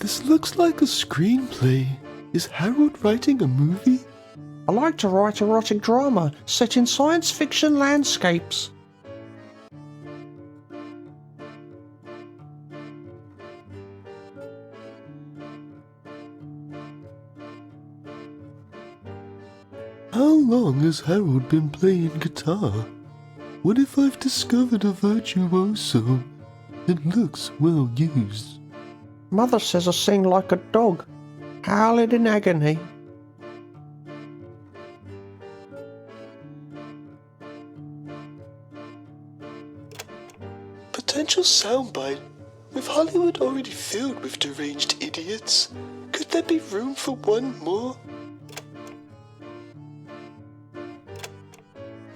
This looks like a screenplay. Is Harold writing a movie? I like to write erotic drama set in science fiction landscapes. How long has Harold been playing guitar? What if I've discovered a virtuoso that looks well used? Mother says I sing like a dog, howling in agony. Potential soundbite. With Hollywood already filled with deranged idiots, could there be room for one more?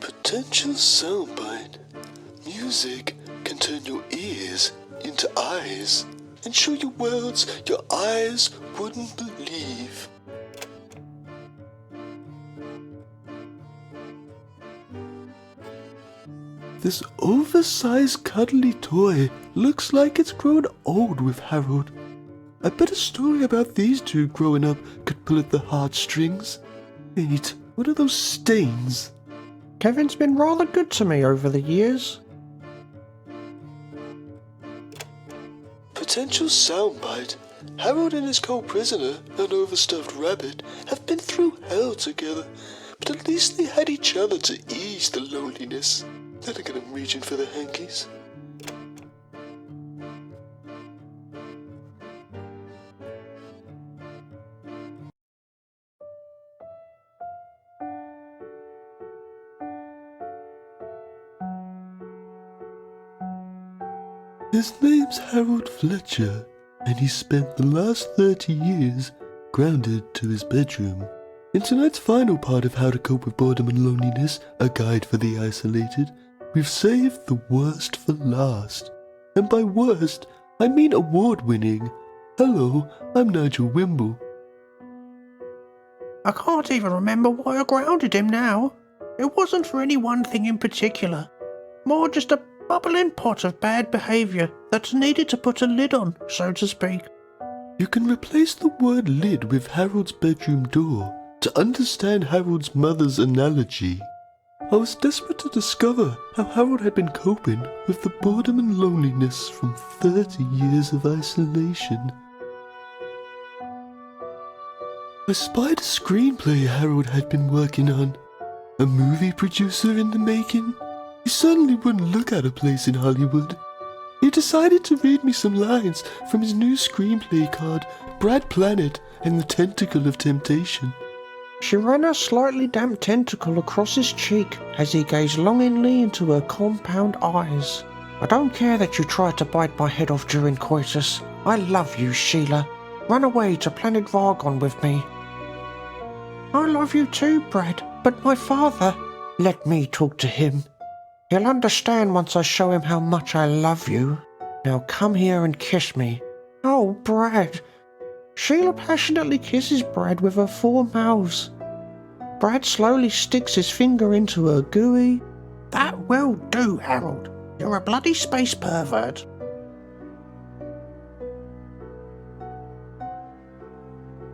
Potential soundbite. Music can turn your ears into eyes and show you worlds your eyes wouldn't believe. This oversized cuddly toy looks like it's grown old with Harold. I bet a story about these two growing up could pull at the heartstrings. Wait, what are those stains? Kevin's been rather good to me over the years. Potential soundbite. Harold and his co-prisoner, an overstuffed rabbit, have been through hell together, but at least they had each other to ease the loneliness. Then again, I'm reaching for the hankies. His name's Harold Fletcher, and he spent the last 30 years grounded to his bedroom. In tonight's final part of How to Cope with Boredom and Loneliness, a guide for the isolated, we've saved the worst for last. And by worst, I mean award-winning. Hello, I'm Nigel Wimble. I can't even remember why I grounded him now. It wasn't for any one thing in particular. More just a bubbling pot of bad behaviour that needed to put a lid on, so to speak. You can replace the word lid with Harold's bedroom door to understand Harold's mother's analogy. I was desperate to discover how Harold had been coping with the boredom and loneliness from 30 years of isolation. I spied a screenplay Harold had been working on. A movie producer in the making? He certainly wouldn't look at a place in Hollywood. He decided to read me some lines from his new screenplay called Brad Planet and the Tentacle of Temptation. She ran her slightly damp tentacle across his cheek as he gazed longingly into her compound eyes. I don't care that you tried to bite my head off during coitus. I love you, Sheila. Run away to planet Vargon with me. I love you too, Brad, but my father... Let me talk to him. He'll understand once I show him how much I love you. Now come here and kiss me. Oh, Brad. Sheila passionately kisses Brad with her 4 mouths. Brad slowly sticks his finger into her gooey. That will do, Harold. You're a bloody space pervert.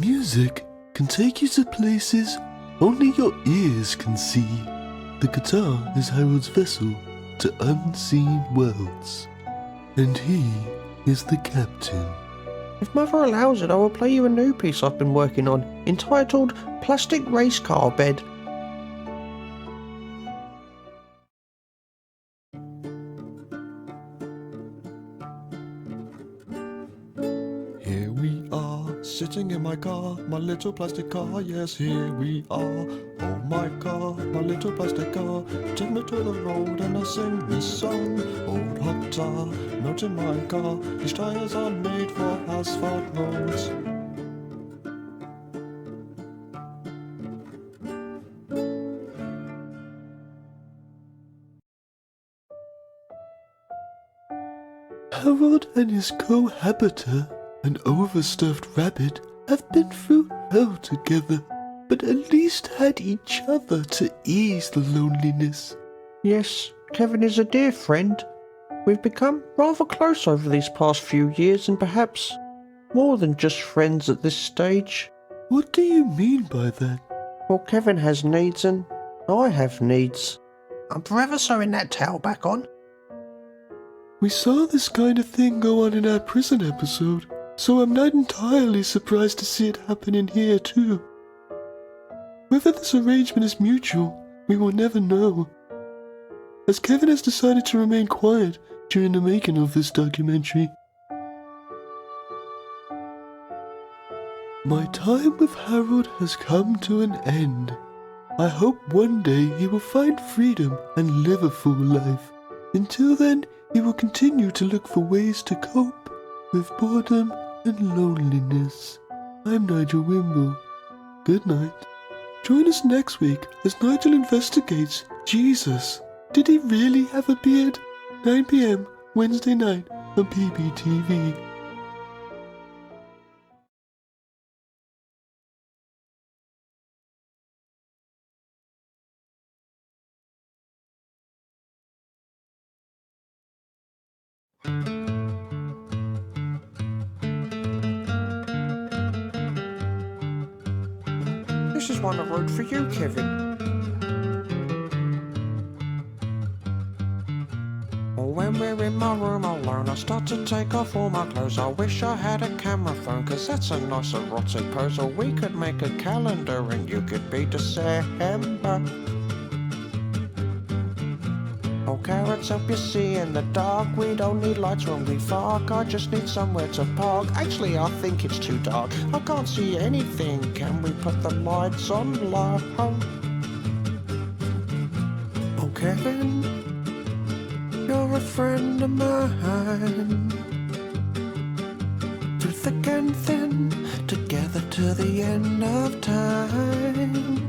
Music can take you to places only your ears can see. The guitar is Harold's vessel to unseen worlds, and he is the captain. If Mother allows it, I will play you a new piece I've been working on, entitled Plastic Race Car Bed. Here we are, sitting in my car, my little plastic car, yes, here we are. Oh my car, my little plastic car, take me to the road and I sing this song. Old hot tar, not in my car, these tires are made for asphalt roads. Harold and his cohabiter, an overstuffed rabbit, have been through hell together, but at least had each other to ease the loneliness. Yes, Kevin is a dear friend. We've become rather close over these past few years, and perhaps More than just friends at this stage. What do you mean by that? Well, Kevin has needs and I have needs. I'm forever sewing that towel back on. We saw this kind of thing go on in our prison episode, so I'm not entirely surprised to see it happen in here too. Whether this arrangement is mutual, we will never know, as Kevin has decided to remain quiet during the making of this documentary. My time with Harold has come to an end. I hope one day he will find freedom and live a full life. Until then, he will continue to look for ways to cope with boredom and loneliness. I'm Nigel Wimble. Good night. Join us next week as Nigel investigates Jesus. Did he really have a beard? 9 p.m. Wednesday night on PBTV. This is one I wrote for you, Kevin. When we're in my room alone, I start to take off all my clothes. I wish I had a camera phone, cause that's a nice erotic pose. Or we could make a calendar and you could be December. Oh, carrots help you see in the dark. We don't need lights when we fuck. I just need somewhere to park. Actually, I think it's too dark. I can't see anything. Can we put the lights on low? Oh, Kevin, you're a friend of mine. Through thick and thin, together to the end of time.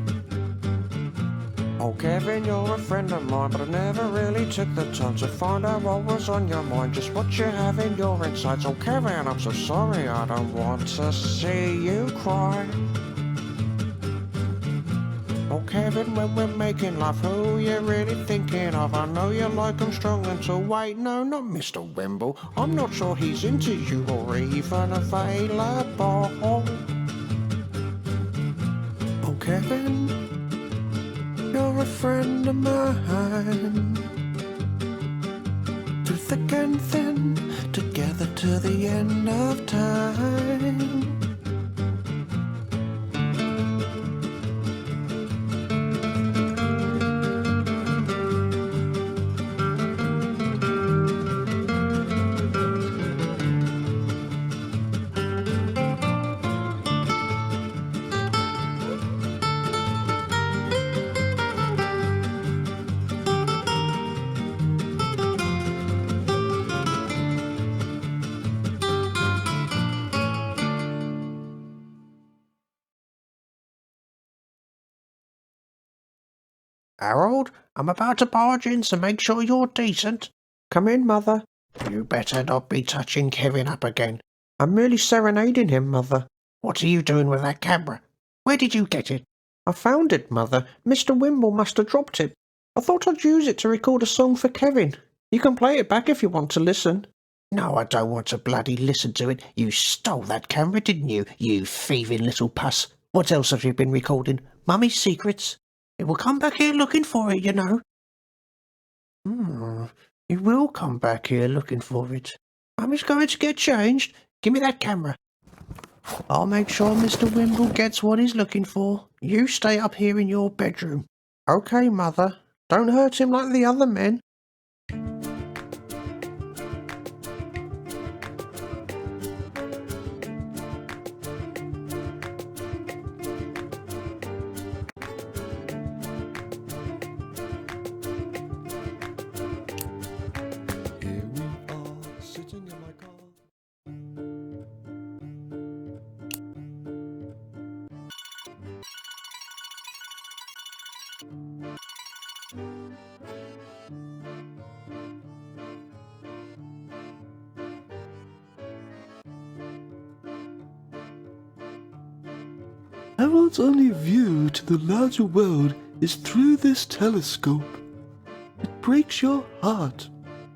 Oh, Kevin, you're a friend of mine, but I never really took the time to find out what was on your mind, just what you have in your insides. Oh, Kevin, I'm so sorry, I don't want to see you cry. Oh, Kevin, when we're making love, who you really thinking of? I know you like 'em strong and tall. Wait, no, not Mr. Wimble. I'm not sure he's into you or even available. Oh, Kevin, you're a friend of mine. Through thick and thin, together to the end of time. Harold, I'm about to barge in, so make sure you're decent. Come in, Mother. You better not be touching Kevin up again. I'm merely serenading him, Mother. What are you doing with that camera? Where did you get it? I found it, Mother. Mr. Wimble must have dropped it. I thought I'd use it to record a song for Kevin. You can play it back if you want to listen. No, I don't want to bloody listen to it. You stole that camera, didn't you, you thieving little puss? What else have you been recording? Mummy's secrets? It will come back here looking for it, you know. He will come back here looking for it. Mummy's going to get changed. Give me that camera. I'll make sure Mr. Wimble gets what he's looking for. You stay up here in your bedroom. Okay, Mother. Don't hurt him like the other men. Here we are, sitting in my car. Harold's only view to the larger world is through this telescope. It breaks your heart,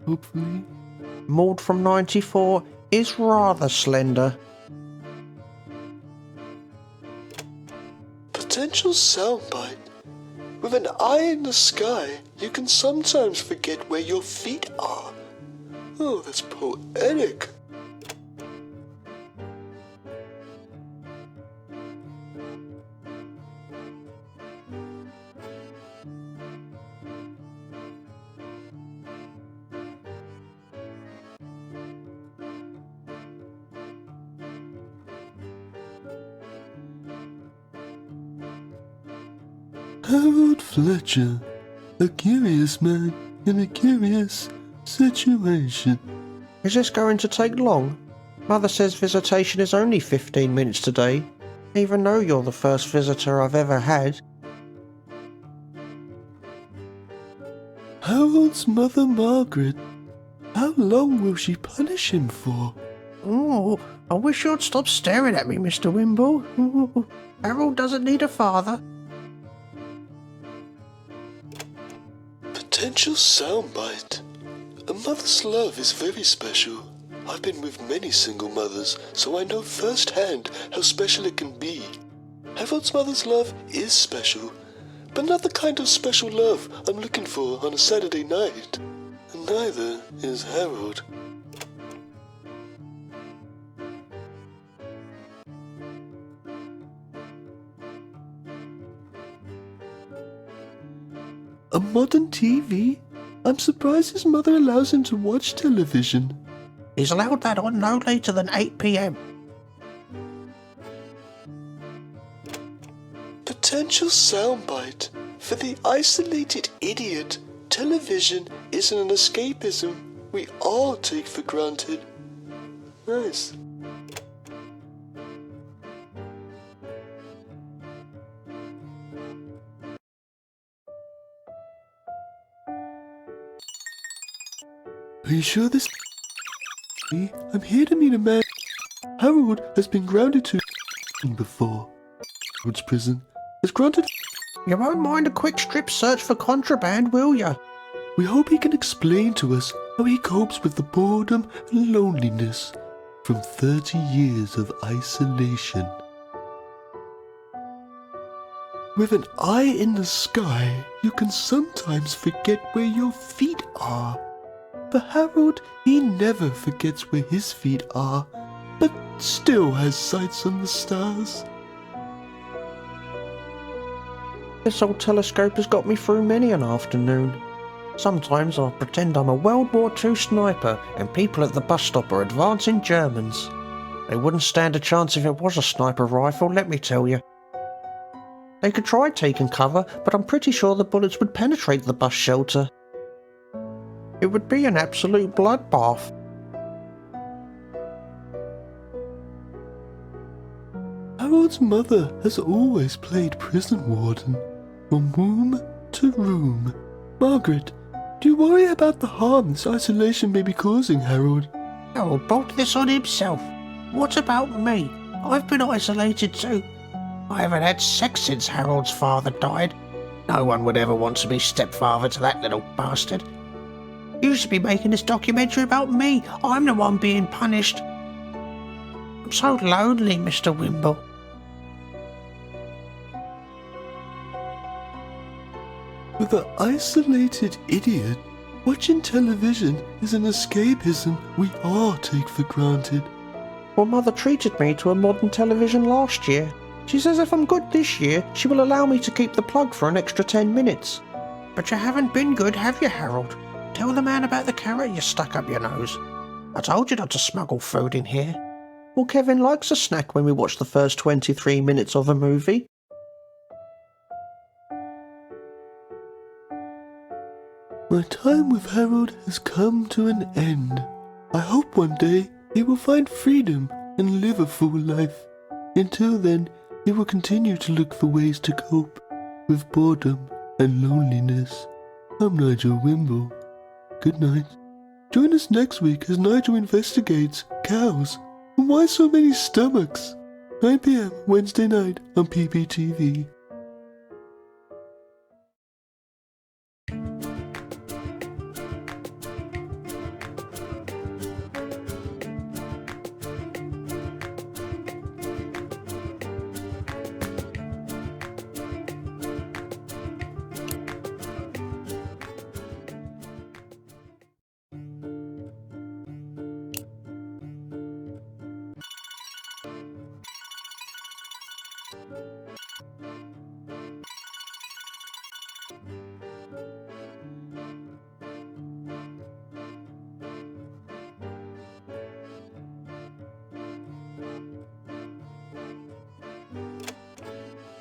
hopefully. Maud from 94 is rather slender. potential soundbite. With an eye in the sky, you can sometimes forget where your feet are. Oh, that's poetic. Harold Fletcher, a curious man in a curious situation. Is this going to take long? Mother says visitation is only 15 minutes today, even though you're the first visitor I've ever had. Harold's mother, Margaret. How long will she punish him for? Oh, I wish you'd stop staring at me, Mr. Wimble. Harold doesn't need a father. Potential soundbite. A mother's love is very special. I've been with many single mothers, so I know firsthand how special it can be. Harold's mother's love is special, but not the kind of special love I'm looking for on a Saturday night. And neither is Harold. A modern TV? I'm surprised his mother allows him to watch television. He's allowed that on no later than 8 p.m. Potential soundbite. For the isolated idiot, television isn't an escapism we all take for granted. Nice. Are you sure this? I'm here to meet a man. Harold has been grounded to before. Harold's prison has granted. You won't mind a quick strip search for contraband, will ya? We hope he can explain to us how he copes with the boredom and loneliness from 30 years of isolation. With an eye in the sky, you can sometimes forget where your feet are. For Harold, he never forgets where his feet are, but still has sights on the stars. This old telescope has got me through many an afternoon. Sometimes I pretend I'm a World War II sniper and people at the bus stop are advancing Germans. They wouldn't stand a chance if it was a sniper rifle, let me tell you. They could try taking cover, but I'm pretty sure the bullets would penetrate the bus shelter. It would be an absolute bloodbath. Harold's mother has always played prison warden, from womb to room. Margaret, do you worry about the harm this isolation may be causing Harold? Harold bolt this on himself. What about me? I've been isolated too. I haven't had sex since Harold's father died. No one would ever want to be stepfather to that little bastard. You should be making this documentary about me. I'm the one being punished. I'm so lonely, Mr. Wimble. For the isolated idiot, watching television is an escapism we all take for granted. Well, Mother treated me to a modern television last year. She says if I'm good this year, she will allow me to keep the plug for an extra 10 minutes. But you haven't been good, have you, Harold? Tell the man about the carrot you stuck up your nose. I told you not to smuggle food in here. Well, Kevin likes a snack when we watch the first 23 minutes of a movie. My time with Harold has come to an end. I hope one day he will find freedom and live a full life. Until then, he will continue to look for ways to cope with boredom and loneliness. I'm Nigel Wimble. Good night. Join us next week as Nigel investigates cows and why so many stomachs. 9 p.m. Wednesday night on PPTV.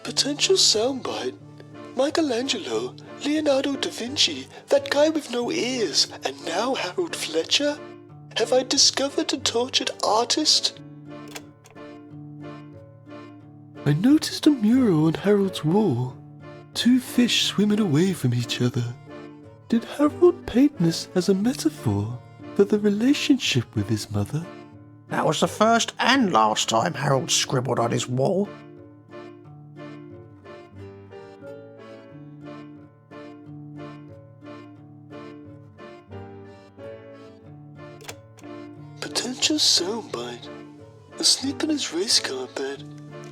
Potential soundbite. Michelangelo, Leonardo da Vinci, that guy with no ears, and now Harold Fletcher? Have I discovered a tortured artist? I noticed a mural on Harold's wall. Two fish swimming away from each other. Did Harold paint this as a metaphor for the relationship with his mother? That was the first and last time Harold scribbled on his wall. Potential soundbite. Asleep in his race car bed,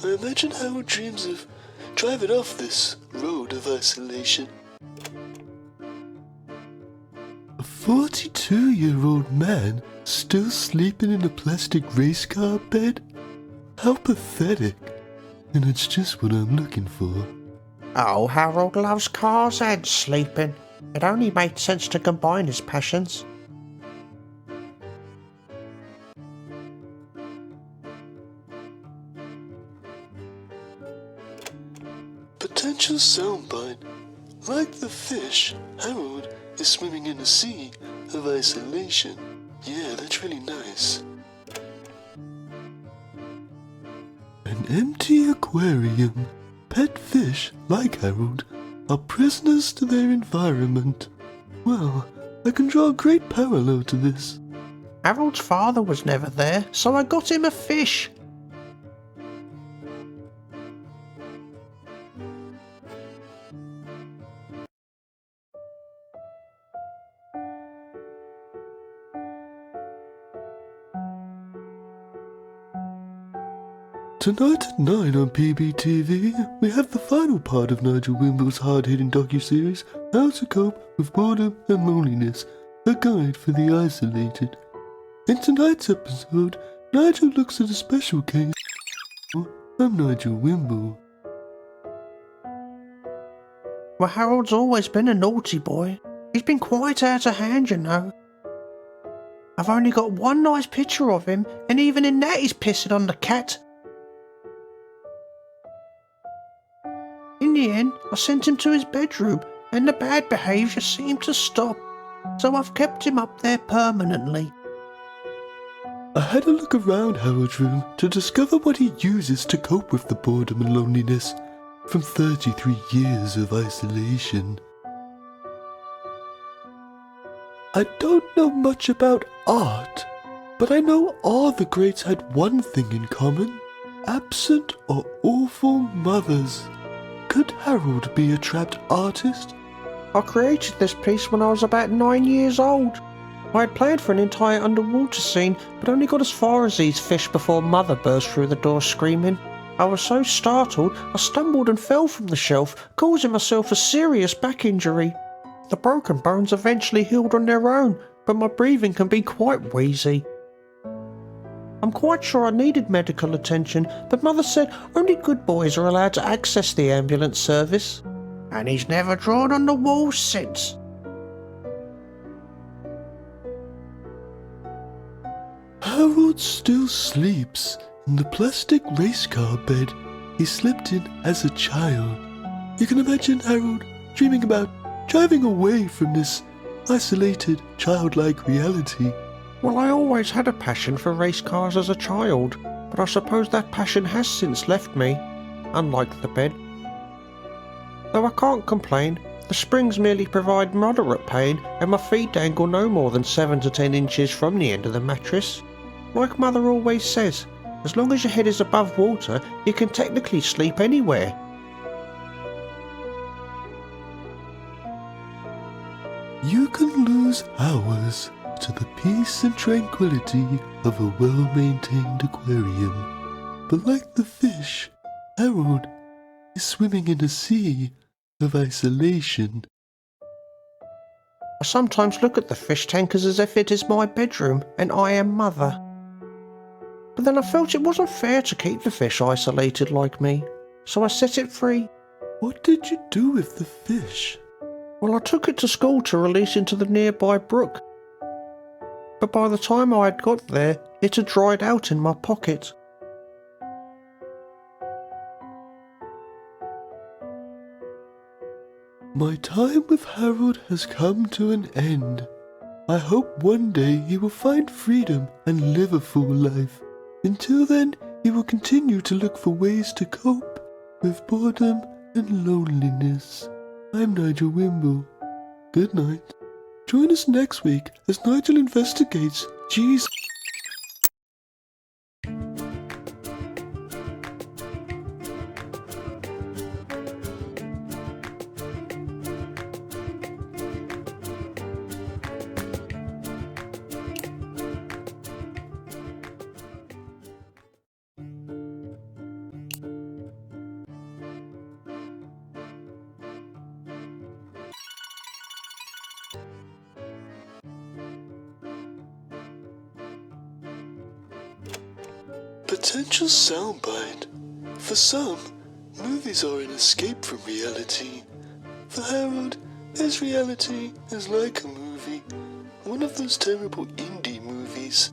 I imagine Harold dreams of driving off this road of isolation. A 42-year-old man still sleeping in a plastic race car bed? How pathetic. And it's just what I'm looking for. Oh, Harold loves cars and sleeping. It only made sense to combine his passions. Potential soundbite. Like the fish, Harold is swimming in a sea of isolation. Yeah, that's really nice. An empty aquarium. Pet fish, like Harold, are prisoners to their environment. Well, I can draw a great parallel to this. Harold's father was never there, so I got him a fish. Tonight at 9 on PBTV, we have the final part of Nigel Wimble's hard-hitting docuseries, How to Cope with Boredom and Loneliness, a guide for the isolated. In tonight's episode, Nigel looks at a special case of Nigel Wimble. Well, Harold's always been a naughty boy. He's been quite out of hand, you know. I've only got one nice picture of him, and even in that he's pissing on the cat. In the end, I sent him to his bedroom, and the bad behaviour seemed to stop, so I've kept him up there permanently. I had a look around Harold's room to discover what he uses to cope with the boredom and loneliness from 33 years of isolation. I don't know much about art, but I know all the greats had one thing in common: absent or awful mothers. Could Harold be a trapped artist? I created this piece when I was about 9 years old. I had planned for an entire underwater scene, but only got as far as these fish before Mother burst through the door screaming. I was so startled, I stumbled and fell from the shelf, causing myself a serious back injury. The broken bones eventually healed on their own, but my breathing can be quite wheezy. I'm quite sure I needed medical attention, but Mother said only good boys are allowed to access the ambulance service. And he's never drawn on the wall since. Harold still sleeps in the plastic race car bed he slept in as a child. You can imagine Harold dreaming about driving away from this isolated, childlike reality. Well, I always had a passion for race cars as a child, but I suppose that passion has since left me, unlike the bed. Though I can't complain, the springs merely provide moderate pain and my feet dangle no more than 7 to 10 inches from the end of the mattress. Like Mother always says, as long as your head is above water, you can technically sleep anywhere. You can lose hours to the peace and tranquility of a well-maintained aquarium. But like the fish, Harold is swimming in a sea of isolation. I sometimes look at the fish tankers as if it is my bedroom and I am Mother. But then I felt it wasn't fair to keep the fish isolated like me, so I set it free. What did you do with the fish? Well, I took it to school to release into the nearby brook. But by the time I had got there, it had dried out in my pocket. My time with Harold has come to an end. I hope one day he will find freedom and live a full life. Until then, he will continue to look for ways to cope with boredom and loneliness. I'm Nigel Wimble. Good night. Join us next week as Nigel investigates G's. Potential soundbite. For some, movies are an escape from reality. For Harold, his reality is like a movie. One of those terrible indie movies.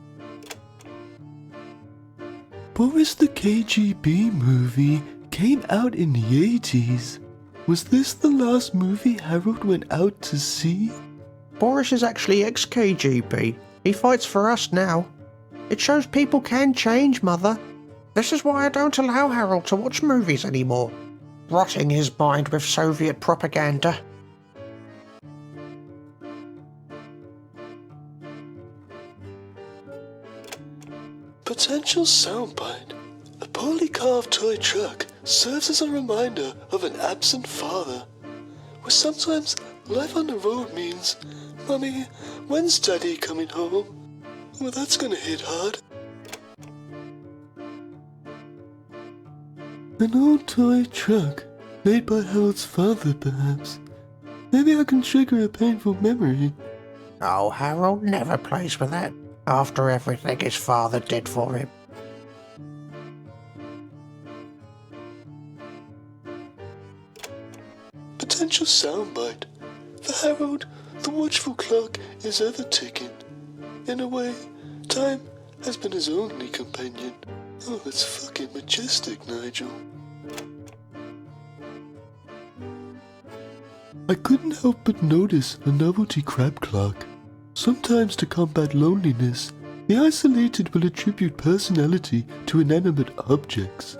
Boris the KGB movie came out in the 80s. Was this the last movie Harold went out to see? Boris is actually ex-KGB. He fights for us now. It shows people can change, Mother. This is why I don't allow Harold to watch movies anymore, rotting his mind with Soviet propaganda. Potential soundbite. A poorly carved toy truck serves as a reminder of an absent father. Where sometimes life on the road means, Mummy, when's Daddy coming home? Well, that's gonna hit hard. An old toy truck, made by Harold's father, perhaps. Maybe I can trigger a painful memory. Oh, Harold never plays with that, after everything his father did for him. Potential soundbite. For Harold, the watchful clock is ever ticking. In a way, time has been his only companion. Oh, that's fucking majestic, Nigel. I couldn't help but notice a novelty crab clock. Sometimes to combat loneliness, the isolated will attribute personality to inanimate objects,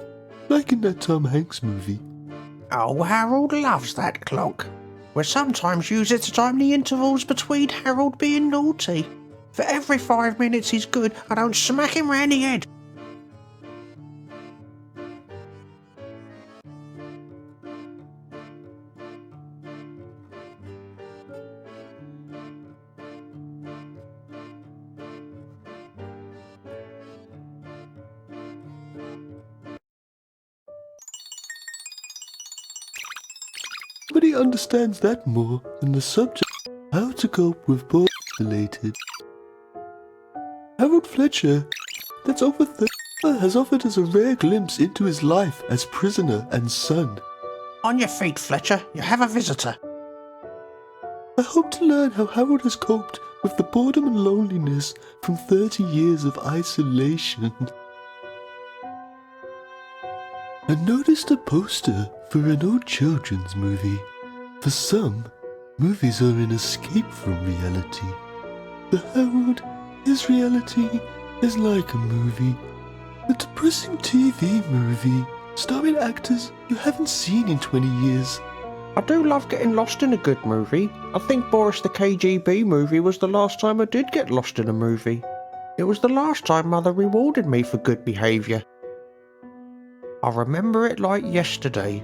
like in that Tom Hanks movie. Oh, Harold loves that clock. We sometimes use it to time the intervals between Harold being naughty. For every 5 minutes he's good, I don't smack him round the head. Nobody understands that more than the subject, how to cope with boredom related. Harold Fletcher, that's over 30, has offered us a rare glimpse into his life as prisoner and son. On your feet, Fletcher, you have a visitor. I hope to learn how Harold has coped with the boredom and loneliness from 30 years of isolation. I noticed a poster for an old children's movie. For some, movies are an escape from reality. For Harold, his reality is like a movie. A depressing TV movie, starring actors you haven't seen in 20 years. I do love getting lost in a good movie. I think Boris the KGB movie was the last time I did get lost in a movie. It was the last time Mother rewarded me for good behaviour. I remember it like yesterday.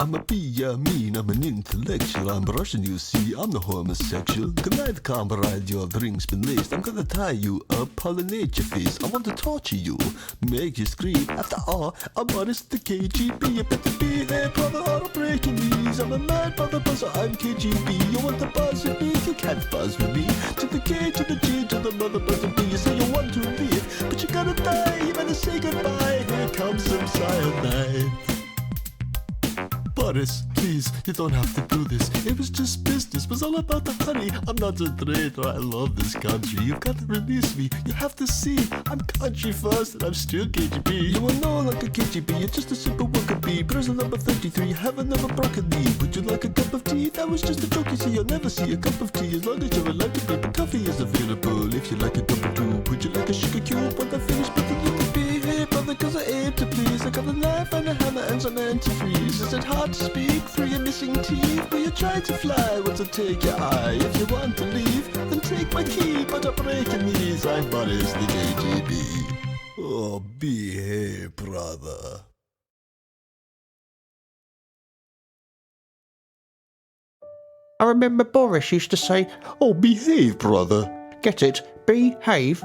I'm a mean, I'm an intellectual, I'm Russian, you see, I'm the homosexual. Good night, comrade, your drink's been laced. I'm gonna tie you up, pollinate your face. I want to torture you, make you scream. After all, I'm honest, the KGB. You better be there, brother, or I'm breaking these. I'm a mad brother buzzer, I'm KGB. You want to buzz with me, you can't buzz with me. To the K, to the G, to the mother buzzer B. You say you want to live, but you gotta die. You better say goodbye, here comes some cyanide. Boris, please, you don't have to do this. It was just business, it was all about the honey. I'm not a traitor, I love this country. You've got to release me, you have to see. I'm country first and I'm still KGB. You are no longer KGB, you're just a simple worker bee. Person number 33, you have another broccoli. Would you like a cup of tea? That was just a joke, you see. You'll never see a cup of tea as long as you're alive to drink. But coffee is available if you like a double two. Would you like a sugar cube when I finish? But you can be here, brother, cause I aim to please. I got a knife and a hammer and some antifreeze. Is it hard to speak through your missing teeth? Will you try to fly? Will it take your eye? If you want to leave, then take my key. But I'll break your knees. I'm Boris the KGB. Oh, behave, brother. I remember Boris used to say, Oh, behave, brother. get it, behave.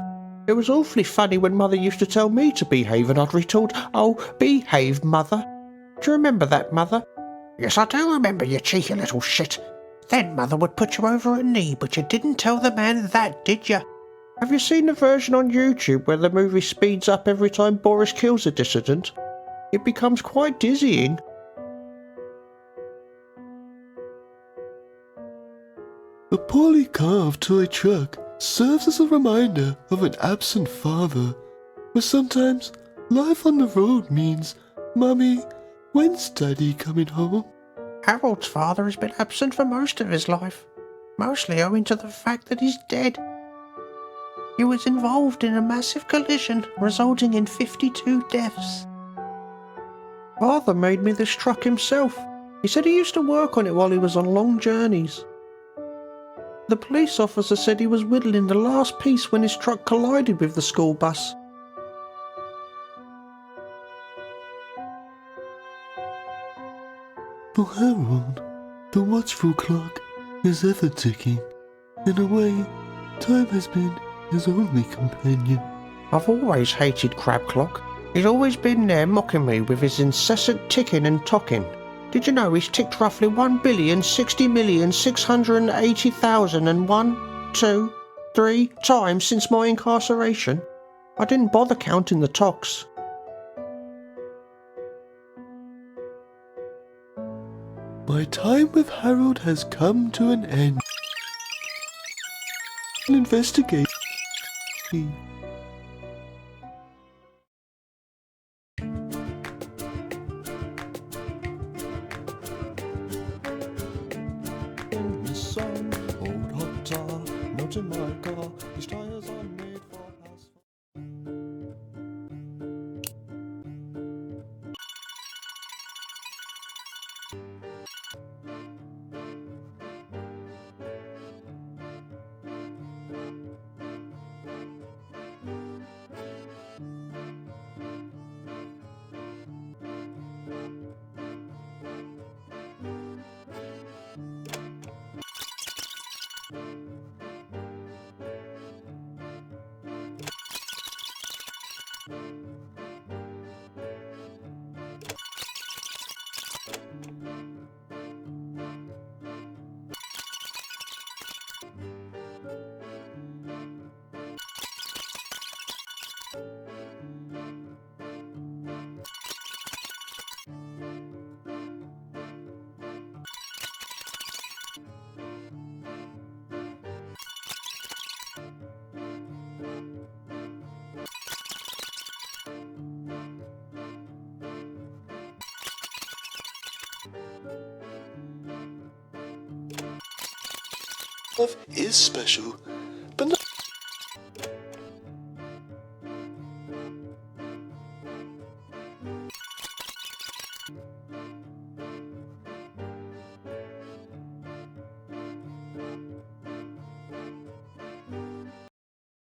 It was awfully funny when Mother used to tell me to behave and I'd retort, oh, behave, Mother. Do you remember that, Mother? Yes, I do remember, you cheeky little shit. Then Mother would put you over a knee, but you didn't tell the man that, did you? Have you seen the version on YouTube where the movie speeds up every time Boris kills a dissident? It becomes quite dizzying. A poorly carved toy truck serves as a reminder of an absent father. But sometimes life on the road means, Mummy, when's Daddy coming home? Harold's father has been absent for most of his life, mostly owing to the fact that he's dead. He was involved in a massive collision, resulting in 52 deaths. Father made me this truck himself. He said he used to work on it while he was on long journeys. The police officer said he was whittling the last piece when his truck collided with the school bus. For Harold, the watchful clock is ever ticking. In a way, time has been his only companion. I've always hated Crab Clock. He's always been there mocking me with his incessant ticking and tocking. Did you know he's ticked roughly 1,060,680,001, 2, 3 times since my incarceration? I didn't bother counting the tocks. My time with Harold has come to an end. Investigate. In the sun, old hot tar, not in my car. These tires are made for asphalt. Love is special.